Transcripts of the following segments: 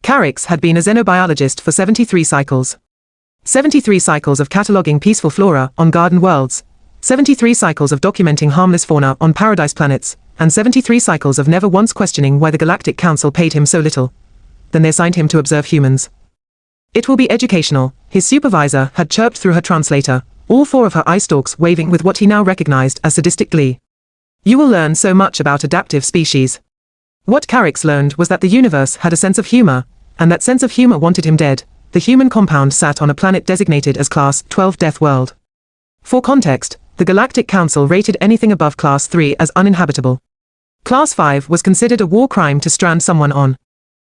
Karix had been a xenobiologist for 73 cycles. 73 cycles of cataloguing peaceful flora on garden worlds, 73 cycles of documenting harmless fauna on paradise planets, and 73 cycles of never once questioning why the Galactic Council paid him so little. Then they assigned him to observe humans. It will be educational, his supervisor had chirped through her translator, all four of her eye stalks waving with what he now recognized as sadistic glee. You will learn so much about adaptive species. What Karix learned was that the universe had a sense of humor, and that sense of humor wanted him dead. The human compound sat on a planet designated as Class 12 Deathworld. For context, the Galactic Council rated anything above Class 3 as uninhabitable. Class 5 was considered a war crime to strand someone on.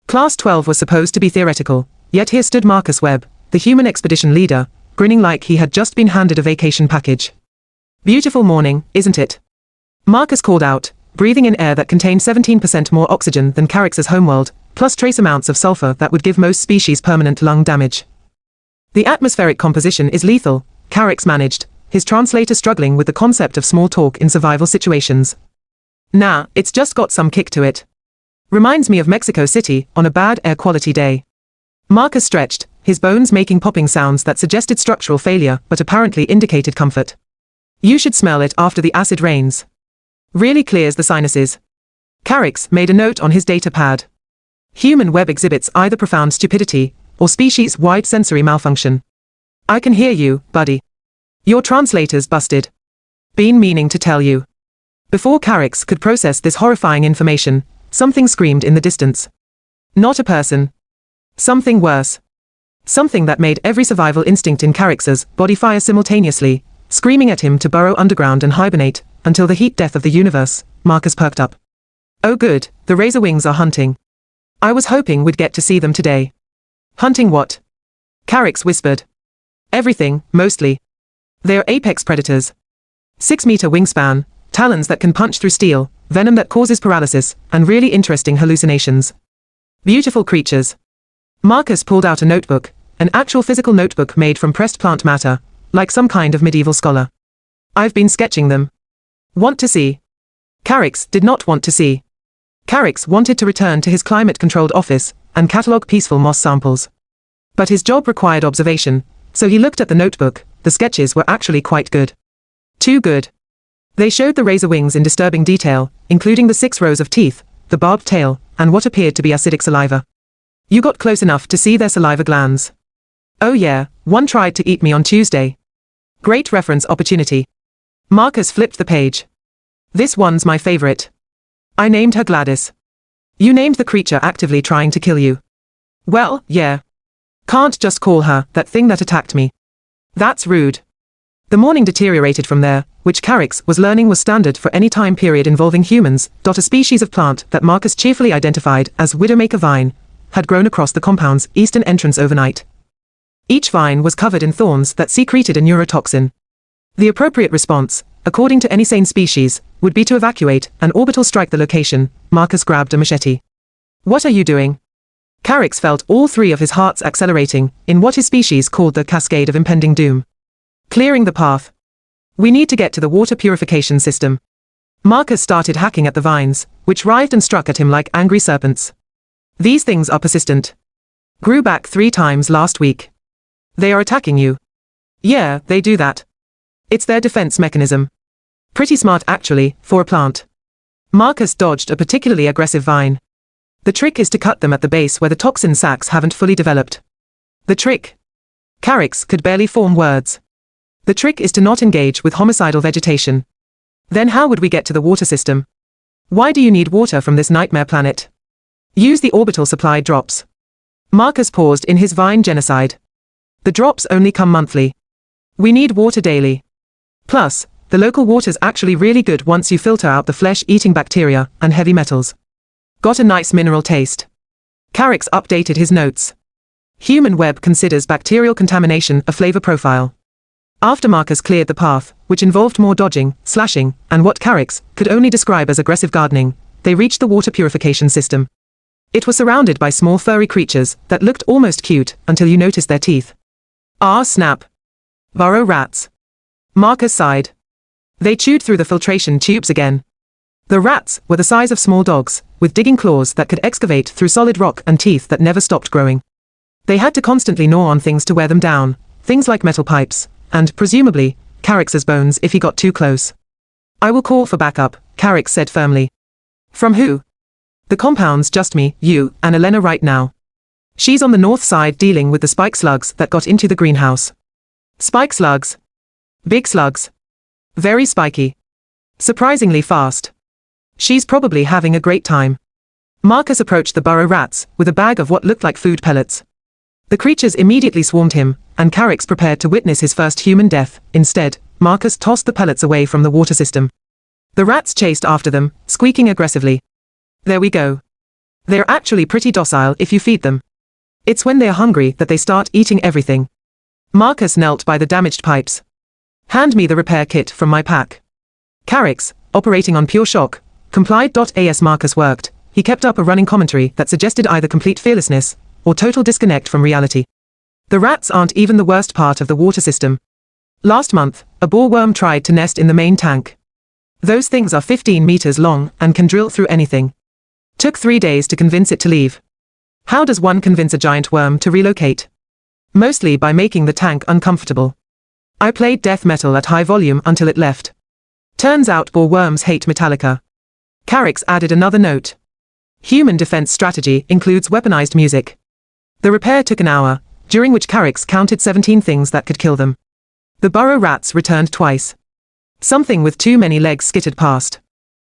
Class 12 was supposed to be theoretical, yet here stood Marcus Webb, the human expedition leader, grinning like he had just been handed a vacation package. Beautiful morning, isn't it? Marcus called out, breathing in air that contained 17% more oxygen than Karix's homeworld, plus trace amounts of sulfur that would give most species permanent lung damage. The atmospheric composition is lethal, Karix managed, his translator struggling with the concept of small talk in survival situations. Nah, it's just got some kick to it. Reminds me of Mexico City on a bad air quality day. Marcus stretched, his bones making popping sounds that suggested structural failure but apparently indicated comfort. You should smell it after the acid rains. Really clears the sinuses. Karix made a note on his data pad. Human web exhibits either profound stupidity or species-wide sensory malfunction. I can hear you, buddy. Your translator's busted. Been meaning to tell you. Before Karix could process this horrifying information, something screamed in the distance. Not a person. Something worse. Something that made every survival instinct in Karix's body fire simultaneously, screaming at him to burrow underground and hibernate, until the heat death of the universe. Marcus perked up. Oh good, the Razorwings are hunting. I was hoping we'd get to see them today. Hunting what? Karix whispered. Everything, mostly. They're apex predators. 6-meter wingspan, talons that can punch through steel, venom that causes paralysis, and really interesting hallucinations. Beautiful creatures. Marcus pulled out a notebook, an actual physical notebook made from pressed plant matter, like some kind of medieval scholar. I've been sketching them. Want to see? Karix did not want to see. Karix wanted to return to his climate-controlled office and catalog peaceful moss samples. But his job required observation, so he looked at the notebook. The sketches were actually quite good. Too good. They showed the razor wings in disturbing detail, including the 6 rows of teeth, the barbed tail, and what appeared to be acidic saliva. You got close enough to see their saliva glands. Oh yeah, one tried to eat me on Tuesday. Great reference opportunity. Marcus flipped the page. This one's my favorite. I named her Gladys. You named the creature actively trying to kill you. Well, yeah. Can't just call her that thing that attacked me. That's rude. The morning deteriorated from there, which Karix was learning was standard for any time period involving humans. A species of plant that Marcus cheerfully identified as Widowmaker vine had grown across the compound's eastern entrance overnight. Each vine was covered in thorns that secreted a neurotoxin. The appropriate response, according to any sane species, would be to evacuate and orbital strike the location. Marcus grabbed a machete. What are you doing? Karix felt all 3 of his hearts accelerating in what his species called the cascade of impending doom. Clearing the path. We need to get to the water purification system. Marcus started hacking at the vines, which writhed and struck at him like angry serpents. These things are persistent. Grew back 3 times last week. They are attacking you. Yeah, they do that. It's their defense mechanism. Pretty smart actually, for a plant. Marcus dodged a particularly aggressive vine. The trick is to cut them at the base where the toxin sacs haven't fully developed. The trick? Karix could barely form words. The trick is to not engage with homicidal vegetation. Then how would we get to the water system? Why do you need water from this nightmare planet? Use the orbital supply drops. Marcus paused in his vine genocide. The drops only come monthly. We need water daily. Plus, the local water's actually really good once you filter out the flesh-eating bacteria and heavy metals. Got a nice mineral taste. Karix updated his notes. Human web considers bacterial contamination a flavor profile. After Marcus cleared the path, which involved more dodging, slashing, and what Karix could only describe as aggressive gardening, they reached the water purification system. It was surrounded by small furry creatures that looked almost cute until you noticed their teeth. Ah snap. Burrow rats. Marcus sighed. They chewed through the filtration tubes again. The rats were the size of small dogs, with digging claws that could excavate through solid rock and teeth that never stopped growing. They had to constantly gnaw on things to wear them down, things like metal pipes, and, presumably, Karix's bones if he got too close. I will call for backup, Karix said firmly. From who? The compound's just me, you, and Elena right now. She's on the north side dealing with the spike slugs that got into the greenhouse. Spike slugs? Big slugs. Very spiky. Surprisingly fast. She's probably having a great time. Marcus approached the burrow rats with a bag of what looked like food pellets. The creatures immediately swarmed him, and Karix prepared to witness his first human death. Instead, Marcus tossed the pellets away from the water system. The rats chased after them, squeaking aggressively. There we go. They're actually pretty docile if you feed them. It's when they're hungry that they start eating everything. Marcus knelt by the damaged pipes. Hand me the repair kit from my pack. Karix, operating on pure shock, complied. As Marcus worked, he kept up a running commentary that suggested either complete fearlessness or total disconnect from reality. The rats aren't even the worst part of the water system. Last month, a boreworm tried to nest in the main tank. Those things are 15 meters long and can drill through anything. Took 3 days to convince it to leave. How does one convince a giant worm to relocate? Mostly by making the tank uncomfortable. I played death metal at high volume until it left. Turns out boreworms hate Metallica. Karix added another note. Human defense strategy includes weaponized music. The repair took an hour, during which Karix counted 17 things that could kill them. The burrow rats returned twice. Something with too many legs skittered past.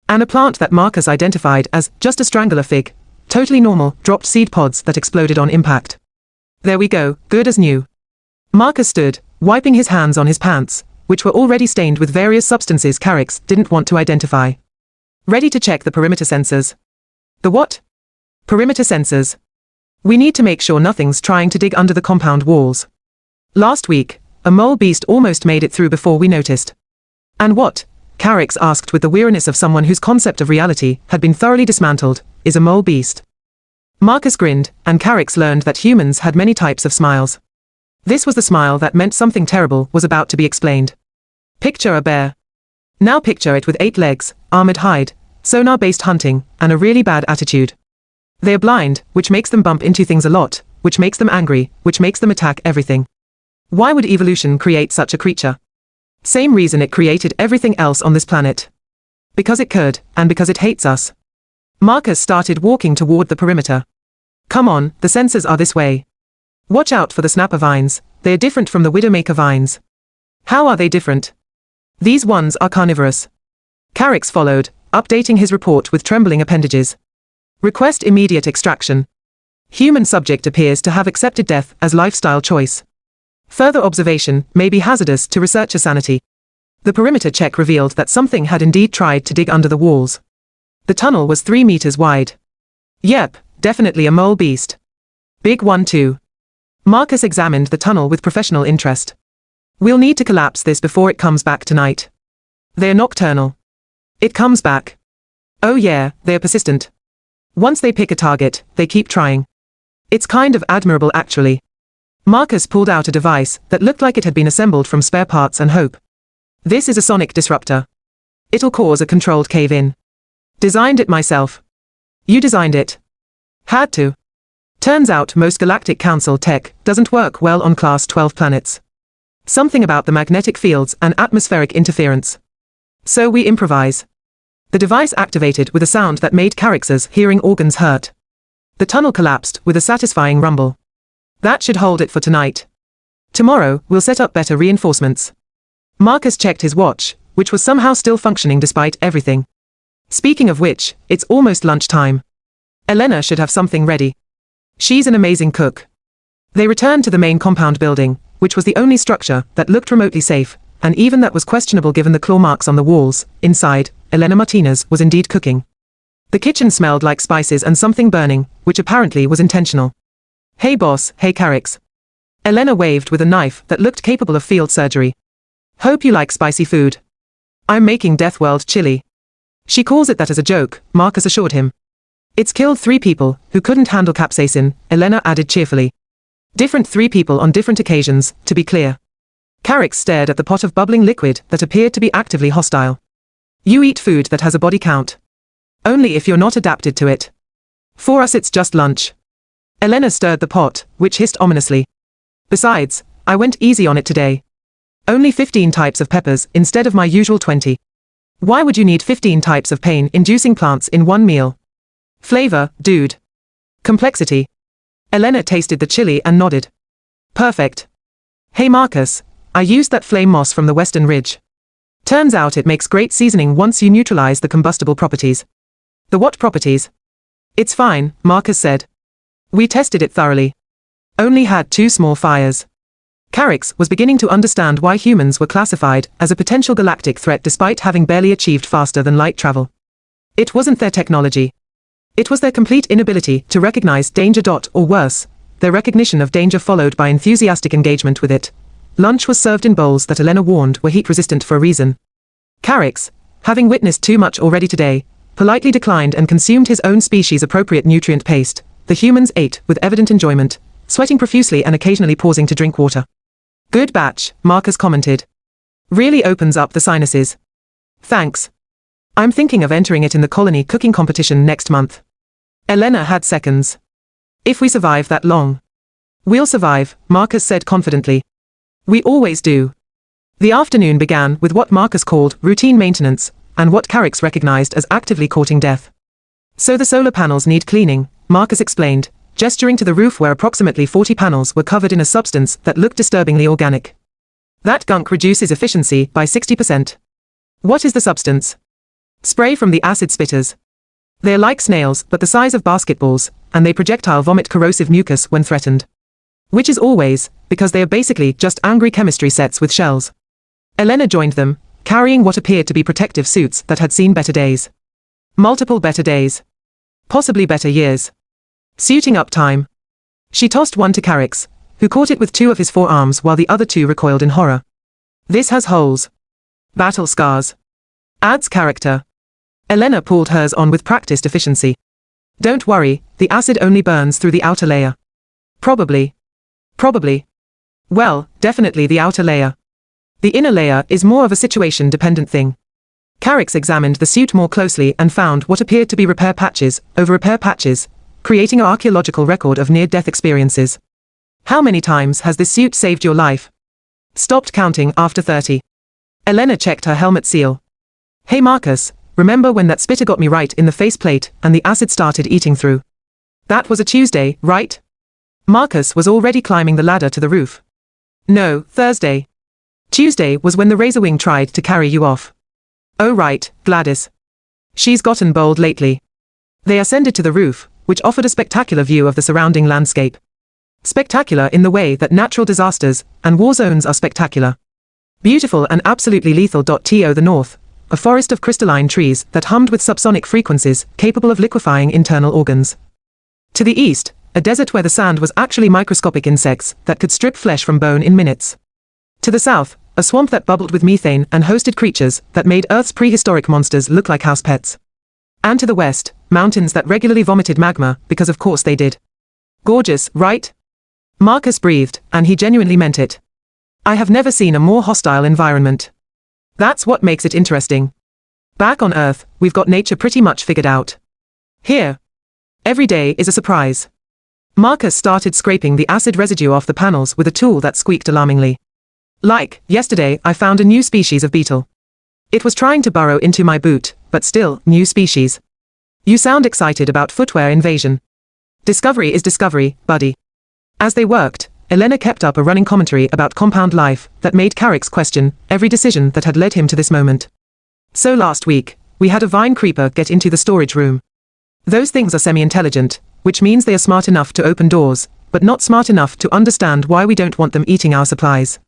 And a plant that Marcus identified as just a strangler fig, totally normal, dropped seed pods that exploded on impact. There we go, good as new. Marcus stood, wiping his hands on his pants, which were already stained with various substances Karix didn't want to identify. Ready to check the perimeter sensors. The what? Perimeter sensors. We need to make sure nothing's trying to dig under the compound walls. Last week, a mole beast almost made it through before we noticed. And what? Karix asked with the weariness of someone whose concept of reality had been thoroughly dismantled, is a mole beast. Marcus grinned, and Karix learned that humans had many types of smiles. This was the smile that meant something terrible was about to be explained. Picture a bear. Now picture it with 8 legs, armored hide, sonar-based hunting, and a really bad attitude. They're blind, which makes them bump into things a lot, which makes them angry, which makes them attack everything. Why would evolution create such a creature? Same reason it created everything else on this planet. Because it could, and because it hates us. Marcus started walking toward the perimeter. Come on, the sensors are this way. Watch out for the snapper vines, they're different from the widowmaker vines. How are they different? These ones are carnivorous. Karix followed, updating his report with trembling appendages. Request immediate extraction. Human subject appears to have accepted death as lifestyle choice. Further observation may be hazardous to researcher sanity. The perimeter check revealed that something had indeed tried to dig under the walls. The tunnel was 3 meters wide. Yep, definitely a mole beast. Big one too. Marcus examined the tunnel with professional interest. We'll need to collapse this before it comes back tonight. They're nocturnal. It comes back. Oh yeah, they're persistent. Once they pick a target, they keep trying. It's kind of admirable actually. Marcus pulled out a device that looked like it had been assembled from spare parts and hope. This is a sonic disruptor. It'll cause a controlled cave-in. Designed it myself. You designed it. Had to. Turns out most Galactic Council tech doesn't work well on Class 12 planets. Something about the magnetic fields and atmospheric interference. So we improvise. The device activated with a sound that made Karix's hearing organs hurt. The tunnel collapsed with a satisfying rumble. That should hold it for tonight. Tomorrow, we'll set up better reinforcements. Marcus checked his watch, which was somehow still functioning despite everything. Speaking of which, it's almost lunchtime. Elena should have something ready. She's an amazing cook. They returned to the main compound building, which was the only structure that looked remotely safe, and even that was questionable given the claw marks on the walls. Inside, Elena Martinez was indeed cooking. The kitchen smelled like spices and something burning, which apparently was intentional. Hey boss, hey Karix. Elena waved with a knife that looked capable of field surgery. Hope you like spicy food. I'm making Deathworld chili. She calls it that as a joke, Marcus assured him. It's killed 3 people who couldn't handle capsaicin, Elena added cheerfully. Different 3 people on different occasions, to be clear. Karix stared at the pot of bubbling liquid that appeared to be actively hostile. You eat food that has a body count. Only if you're not adapted to it. For us it's just lunch. Elena stirred the pot, which hissed ominously. Besides, I went easy on it today. Only 15 types of peppers instead of my usual 20. Why would you need 15 types of pain-inducing plants in one meal? Flavor, dude. Complexity. Elena tasted the chili and nodded. Perfect. Hey Marcus, I used that flame moss from the Western Ridge. Turns out it makes great seasoning once you neutralize the combustible properties. The what properties? It's fine, Marcus said. We tested it thoroughly. Only had 2 small fires. Karix was beginning to understand why humans were classified as a potential galactic threat despite having barely achieved faster than light travel. It wasn't their technology. It was their complete inability to recognize danger. Or worse, their recognition of danger followed by enthusiastic engagement with it. Lunch was served in bowls that Elena warned were heat-resistant for a reason. Karix, having witnessed too much already today, politely declined and consumed his own species-appropriate nutrient paste. The humans ate with evident enjoyment, sweating profusely and occasionally pausing to drink water. Good batch, Marcus commented. Really opens up the sinuses. Thanks. I'm thinking of entering it in the colony cooking competition next month. Elena had seconds. If we survive that long. We'll survive, Marcus said confidently. We always do. The afternoon began with what Marcus called routine maintenance, and what Karix recognized as actively courting death. So the solar panels need cleaning, Marcus explained, gesturing to the roof where approximately 40 panels were covered in a substance that looked disturbingly organic. That gunk reduces efficiency by 60%. What is the substance? Spray from the acid spitters. They're like snails but the size of basketballs, and they projectile vomit corrosive mucus when threatened. Which is always, because they are basically just angry chemistry sets with shells. Elena joined them, carrying what appeared to be protective suits that had seen better days. Multiple better days. Possibly better years. Suiting up time. She tossed one to Karix, who caught it with 2 of his forearms while the other 2 recoiled in horror. This has holes. Battle scars. Adds character. Elena pulled hers on with practiced efficiency. Don't worry, the acid only burns through the outer layer. Probably. Well, definitely the outer layer. The inner layer is more of a situation-dependent thing. Karix examined the suit more closely and found what appeared to be repair patches over repair patches, creating an archaeological record of near-death experiences. How many times has this suit saved your life? Stopped counting after 30. Elena checked her helmet seal. Hey Marcus, remember when that spitter got me right in the faceplate and the acid started eating through? That was a Tuesday, right? Marcus was already climbing the ladder to the roof. No, Thursday. Tuesday was when the Razorwing tried to carry you off. Oh right, Gladys. She's gotten bold lately. They ascended to the roof, which offered a spectacular view of the surrounding landscape. Spectacular in the way that natural disasters and war zones are spectacular. Beautiful and absolutely lethal. To the north, a forest of crystalline trees that hummed with subsonic frequencies capable of liquefying internal organs. To the east, a desert where the sand was actually microscopic insects that could strip flesh from bone in minutes. To the south, a swamp that bubbled with methane and hosted creatures that made Earth's prehistoric monsters look like house pets. And to the west, mountains that regularly vomited magma, because of course they did. Gorgeous, right? Marcus breathed, and he genuinely meant it. I have never seen a more hostile environment. That's what makes it interesting. Back on Earth, we've got nature pretty much figured out. Here, every day is a surprise. Marcus started scraping the acid residue off the panels with a tool that squeaked alarmingly. Like, yesterday I found a new species of beetle. It was trying to burrow into my boot, but still, new species. You sound excited about footwear invasion. Discovery is discovery, buddy. As they worked, Elena kept up a running commentary about compound life that made Karix question every decision that had led him to this moment. So last week, we had a vine creeper get into the storage room. Those things are semi-intelligent, which means they are smart enough to open doors, but not smart enough to understand why we don't want them eating our supplies.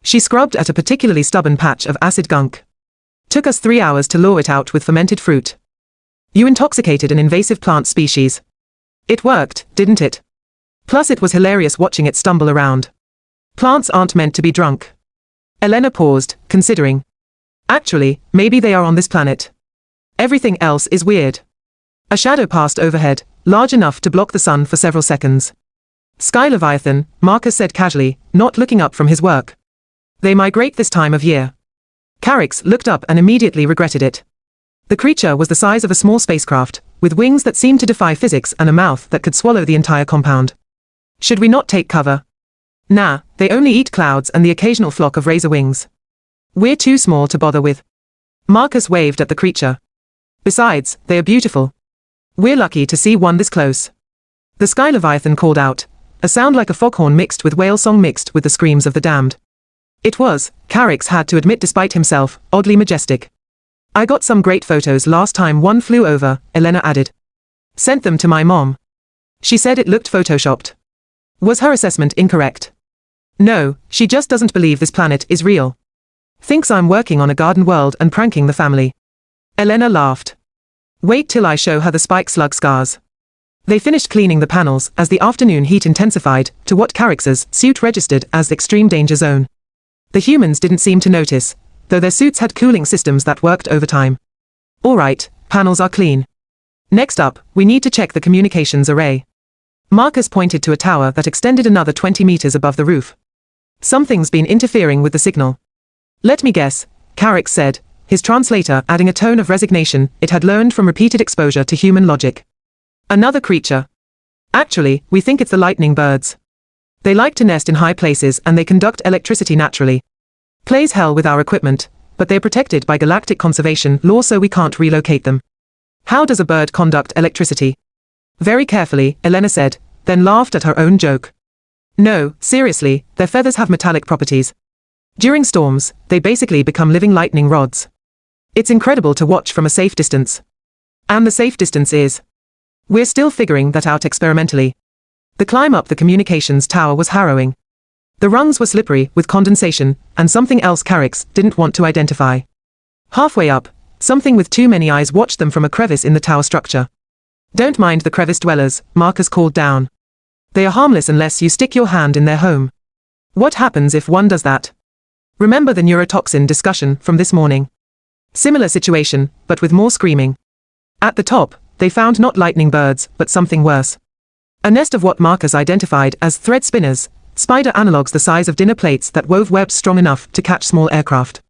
She scrubbed at a particularly stubborn patch of acid gunk. Took us 3 hours to lure it out with fermented fruit. You intoxicated an invasive plant species. It worked, didn't it? Plus it was hilarious watching it stumble around. Plants aren't meant to be drunk. Elena paused, considering. Actually, maybe they are on this planet. Everything else is weird. A shadow passed overhead, large enough to block the sun for several seconds. Sky Leviathan, Marcus said casually, not looking up from his work. They migrate this time of year. Karix looked up and immediately regretted it. The creature was the size of a small spacecraft, with wings that seemed to defy physics and a mouth that could swallow the entire compound. Should we not take cover? Nah, they only eat clouds and the occasional flock of razorwings. We're too small to bother with. Marcus waved at the creature. Besides, they are beautiful. We're lucky to see one this close. The sky Leviathan called out, a sound like a foghorn mixed with whale song mixed with the screams of the damned. It was, Karix had to admit despite himself, oddly majestic. I got some great photos last time one flew over, Elena added. Sent them to my mom. She said it looked photoshopped. Was her assessment incorrect? No, she just doesn't believe this planet is real. Thinks I'm working on a garden world and pranking the family. Elena laughed. Wait till I show her the spike slug scars. They finished cleaning the panels as the afternoon heat intensified to what Karix's suit registered as extreme danger zone. The humans didn't seem to notice, though their suits had cooling systems that worked overtime. All right, panels are clean. Next up, we need to check the communications array. Marcus pointed to a tower that extended another 20 meters above the roof. Something's been interfering with the signal. Let me guess, Karix said, his translator adding a tone of resignation it had learned from repeated exposure to human logic. Another creature. Actually, we think it's the lightning birds. They like to nest in high places and they conduct electricity naturally. Plays hell with our equipment, but they're protected by galactic conservation law so we can't relocate them. How does a bird conduct electricity? Very carefully, Elena said, then laughed at her own joke. No, seriously, their feathers have metallic properties. During storms, they basically become living lightning rods. It's incredible to watch from a safe distance. And the safe distance is? We're still figuring that out experimentally. The climb up the communications tower was harrowing. The rungs were slippery with condensation, and something else Karix didn't want to identify. Halfway up, something with too many eyes watched them from a crevice in the tower structure. Don't mind the crevice dwellers, Marcus called down. They are harmless unless you stick your hand in their home. What happens if one does that? Remember the neurotoxin discussion from this morning? Similar situation, but with more screaming. At the top, they found not lightning birds, but something worse. A nest of what Marcus identified as thread spinners, spider analogues the size of dinner plates that wove webs strong enough to catch small aircraft.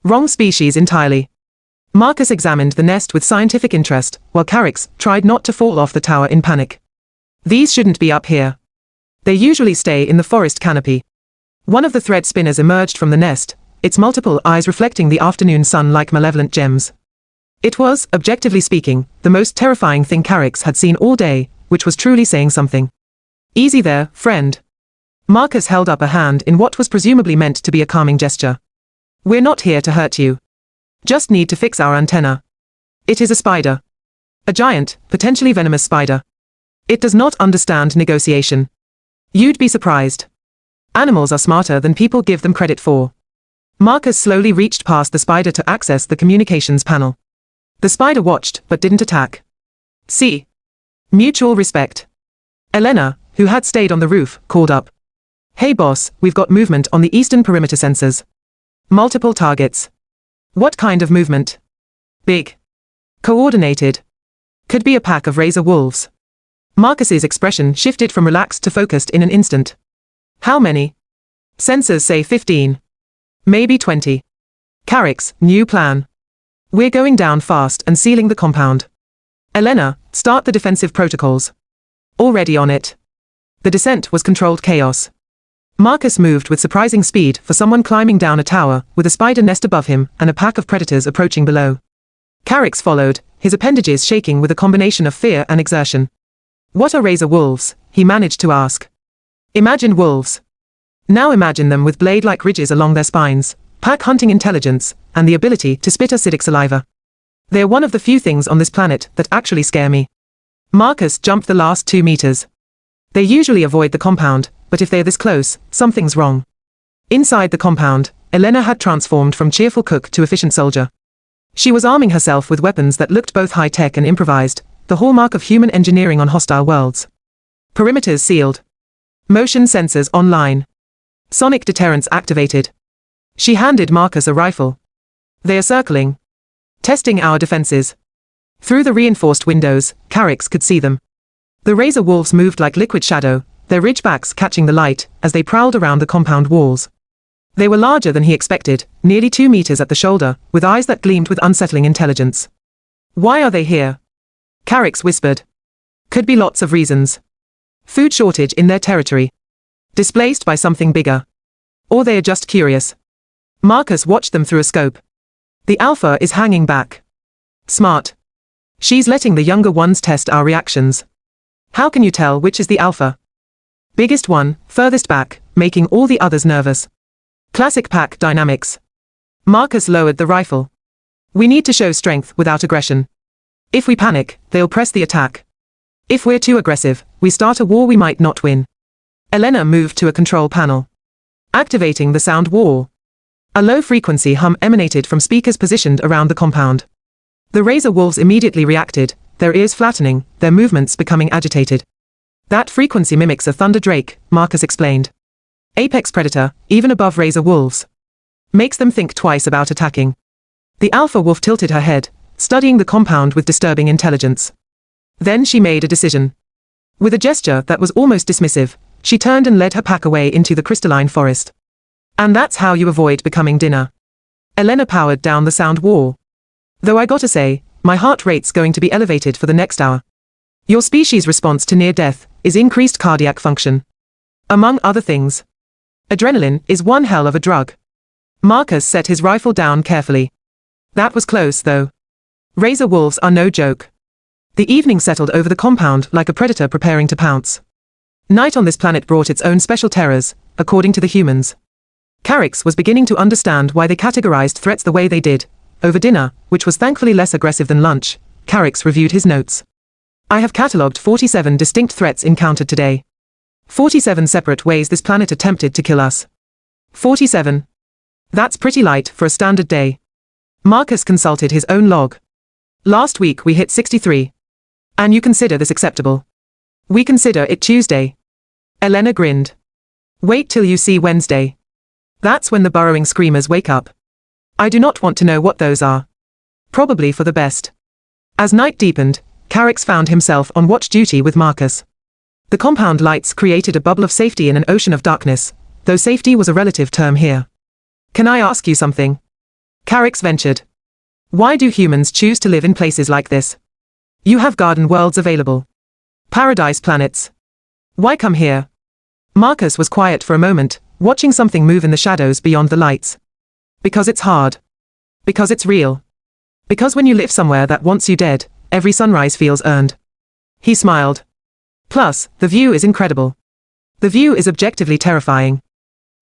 Wrong species entirely. Marcus examined the nest with scientific interest, while Karix tried not to fall off the tower in panic. These shouldn't be up here. They usually stay in the forest canopy. One of the thread spinners emerged from the nest, its multiple eyes reflecting the afternoon sun like malevolent gems. It was, objectively speaking, the most terrifying thing Karix had seen all day, which was truly saying something. Easy there, friend. Marcus held up a hand in what was presumably meant to be a calming gesture. We're not here to hurt you. Just need to fix our antenna. It is a spider. A giant, potentially venomous spider. It does not understand negotiation. You'd be surprised. Animals are smarter than people give them credit for. Marcus slowly reached past the spider to access the communications panel. The spider watched but didn't attack. See? Mutual respect. Elena, who had stayed on the roof, called up. Hey boss, we've got movement on the eastern perimeter sensors. Multiple targets. What kind of movement? Big. Coordinated. Could be a pack of razor wolves. Marcus's expression shifted from relaxed to focused in an instant. How many? Sensors say 15. Maybe 20. Karix, new plan. We're going down fast and sealing the compound. Elena, start the defensive protocols. Already on it. The descent was controlled chaos. Marcus moved with surprising speed for someone climbing down a tower, with a spider nest above him and a pack of predators approaching below. Karix followed, his appendages shaking with a combination of fear and exertion. What are razor wolves? He managed to ask. Imagine wolves. Now imagine them with blade-like ridges along their spines, pack-hunting intelligence, and the ability to spit acidic saliva. They are one of the few things on this planet that actually scare me. Marcus jumped the last 2 meters. They usually avoid the compound, but if they're this close, something's wrong. Inside the compound, Elena had transformed from cheerful cook to efficient soldier. She was arming herself with weapons that looked both high-tech and improvised, the hallmark of human engineering on hostile worlds. Perimeters sealed. Motion sensors online. Sonic deterrents activated. She handed Marcus a rifle. They are circling. Testing our defenses. Through the reinforced windows, Karix could see them. The razor wolves moved like liquid shadow, their ridgebacks catching the light as they prowled around the compound walls. They were larger than he expected, nearly 2 meters at the shoulder, with eyes that gleamed with unsettling intelligence. Why are they here? Karix whispered. Could be lots of reasons. Food shortage in their territory. Displaced by something bigger. Or they are just curious. Marcus watched them through a scope. The alpha is hanging back. Smart. She's letting the younger ones test our reactions. How can you tell which is the alpha? Biggest one, furthest back, making all the others nervous. Classic pack dynamics. Marcus lowered the rifle. We need to show strength without aggression. If we panic, they'll press the attack. If we're too aggressive, we start a war we might not win. Elena moved to a control panel. Activating the sound wall. A low-frequency hum emanated from speakers positioned around the compound. The Razor Wolves immediately reacted, their ears flattening, their movements becoming agitated. That frequency mimics a thunder drake, Marcus explained. Apex predator, even above Razor Wolves. Makes them think twice about attacking. The alpha wolf tilted her head, studying the compound with disturbing intelligence. Then she made a decision. With a gesture that was almost dismissive, she turned and led her pack away into the crystalline forest. And that's how you avoid becoming dinner. Elena powered down the sound wall. Though I gotta say, my heart rate's going to be elevated for the next hour. Your species' response to near death is increased cardiac function. Among other things. Adrenaline is one hell of a drug. Marcus set his rifle down carefully. That was close, though. Razor wolves are no joke. The evening settled over the compound like a predator preparing to pounce. Night on this planet brought its own special terrors, according to the humans. Karix was beginning to understand why they categorized threats the way they did. Over dinner, which was thankfully less aggressive than lunch, Karix reviewed his notes. I have catalogued 47 distinct threats encountered today. 47 separate ways this planet attempted to kill us. 47. That's pretty light for a standard day. Marcus consulted his own log. Last week we hit 63. And you consider this acceptable? We consider it Tuesday. Elena grinned. Wait till you see Wednesday. That's when the burrowing screamers wake up. I do not want to know what those are. Probably for the best. As night deepened, Karix found himself on watch duty with Marcus. The compound lights created a bubble of safety in an ocean of darkness, though safety was a relative term here. Can I ask you something? Karix ventured. Why do humans choose to live in places like this? You have garden worlds available. Paradise planets. Why come here? Marcus was quiet for a moment, watching something move in the shadows beyond the lights. Because it's hard. Because it's real. Because when you live somewhere that wants you dead, every sunrise feels earned. He smiled. Plus, the view is incredible. The view is objectively terrifying.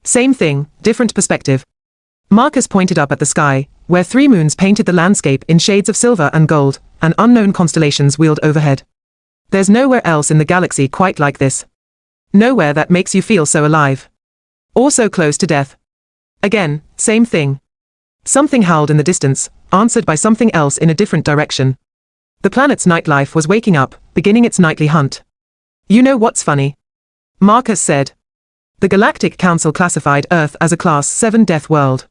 Same thing, different perspective. Marcus pointed up at the sky, where 3 moons painted the landscape in shades of silver and gold, and unknown constellations wheeled overhead. There's nowhere else in the galaxy quite like this. Nowhere that makes you feel so alive. Or so close to death. Again, same thing. Something howled in the distance, answered by something else in a different direction. The planet's nightlife was waking up, beginning its nightly hunt. You know what's funny? Marcus said. The Galactic Council classified Earth as a Class 7 death world.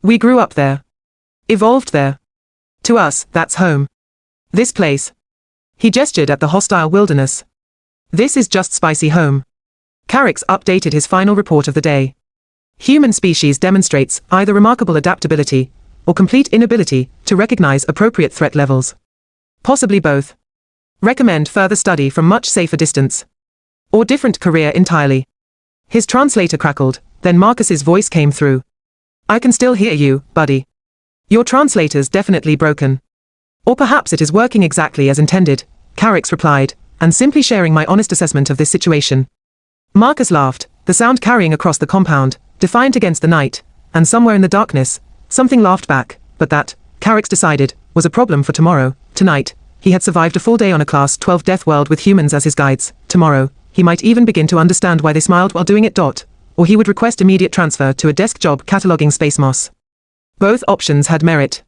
We grew up there. Evolved there. To us, that's home. This place. He gestured at the hostile wilderness. This is just spicy home. Karix updated his final report of the day. Human species demonstrates either remarkable adaptability or complete inability to recognize appropriate threat levels. Possibly both. Recommend further study from much safer distance. Or different career entirely. His translator crackled, then Marcus's voice came through. I can still hear you, buddy. Your translator's definitely broken. Or perhaps it is working exactly as intended, Karix replied, and simply sharing my honest assessment of this situation. Marcus laughed, the sound carrying across the compound, defiant against the night, and somewhere in the darkness, something laughed back, but that, Karix decided, was a problem for tomorrow. Tonight, he had survived a full day on a Class 12 death world with humans as his guides. Tomorrow, he might even begin to understand why they smiled while doing it. Or he would request immediate transfer to a desk job cataloging space moss. Both options had merit.